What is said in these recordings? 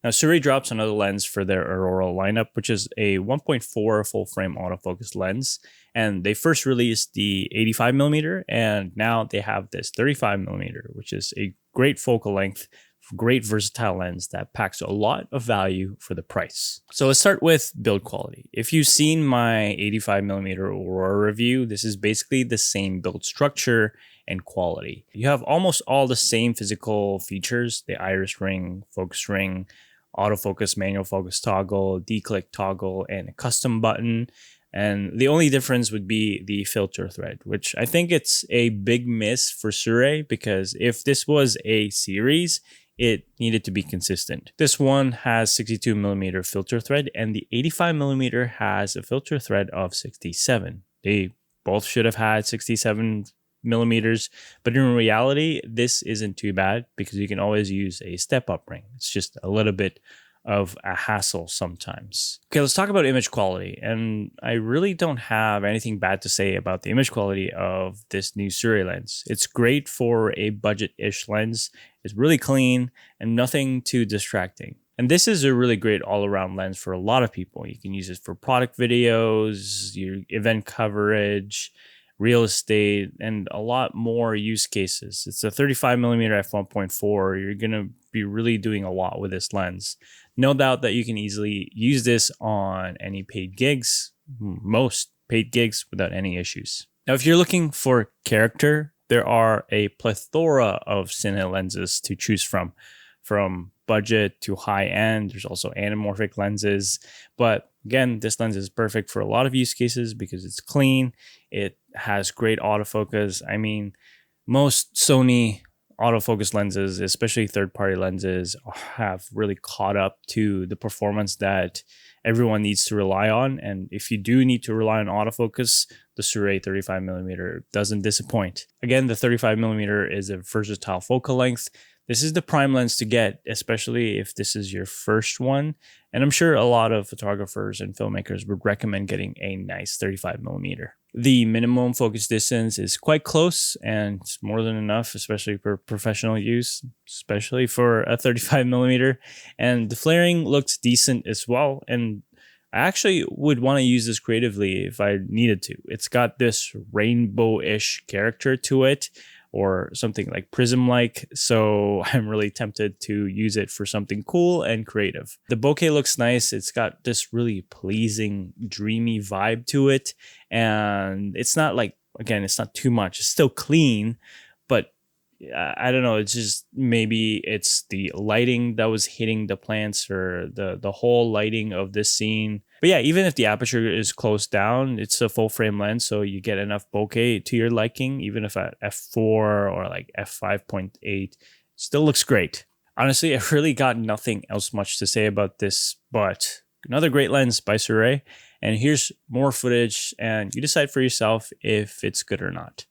Now, Sirui drops another lens for their Aurora lineup, which is a 1.4 full frame autofocus lens. And they first released the 85mm, and now they have this 35mm, which is a great focal length, great versatile lens that packs a lot of value for the price. So let's start with build quality. If you've seen my 85mm Aurora review, this is basically the same build structure and quality. You have almost all the same physical features: the iris ring, focus ring, autofocus, manual focus toggle, declick toggle, and a custom button. And the only difference would be the filter thread, which I think it's a big miss for Sirui, because if this was a series, it needed to be consistent. This one has 62mm filter thread, and the 85mm has a filter thread of 67. They both should have had 67mm, but in reality, this isn't too bad because you can always use a step-up ring. It's just a little bit of a hassle sometimes. Okay, let's talk about image quality. And I really don't have anything bad to say about the image quality of this new Sirui lens. It's great for a budget-ish lens. It's really clean and nothing too distracting. And this is a really great all-around lens for a lot of people. You can use it for product videos, your event coverage, real estate, and a lot more use cases. It's a 35mm f1.4. You're going to be really doing a lot with this lens. No doubt that you can easily use this on any paid gigs, most paid gigs, without any issues. Now, if you're looking for character, there are a plethora of cine lenses to choose from budget to high end. There's also anamorphic lenses, but again, this lens is perfect for a lot of use cases because it's clean. It has great autofocus. I mean, most Sony autofocus lenses, especially third-party lenses, have really caught up to the performance that everyone needs to rely on. And if you do need to rely on autofocus, the Sirui 35mm doesn't disappoint. Again, the 35mm is a versatile focal length. This is the prime lens to get, especially if this is your first one. And I'm sure a lot of photographers and filmmakers would recommend getting a nice 35mm. The minimum focus distance is quite close, and it's more than enough, especially for professional use, especially for a 35mm. And the flaring looks decent as well. And I actually would want to use this creatively if I needed to. It's got this rainbow-ish character to it, or something like prism-like, so I'm really tempted to use it for something cool and creative. The bokeh looks nice. It's got this really pleasing, dreamy vibe to it, and it's not like, again, it's not too much. It's still clean, but I don't know, it's just, maybe it's the lighting that was hitting the plants, or the whole lighting of this scene. But yeah, even if the aperture is closed down, it's a full frame lens, so you get enough bokeh to your liking, even if at f4 or like f5.8, still looks great. Honestly, I've really got nothing else much to say about this, but another great lens by Sirui. And here's more footage, and you decide for yourself if it's good or not.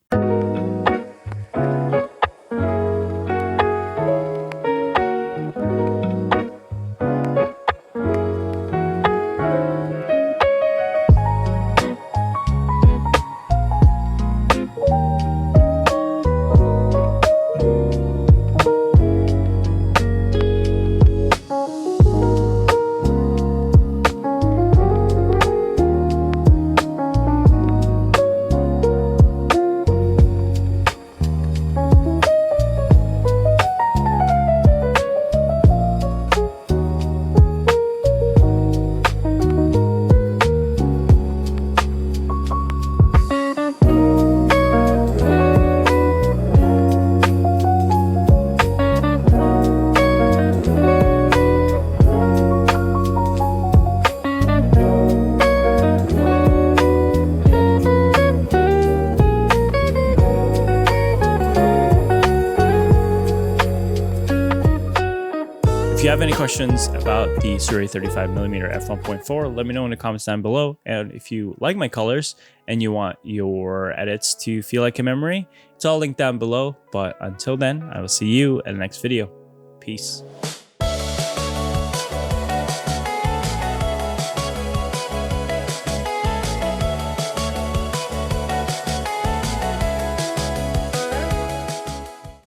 If you have any questions about the Sirui 35mm f1.4, let me know in the comments down below. And if you like my colors and you want your edits to feel like a memory, it's all linked down below. But until then, I will see you in the next video. Peace.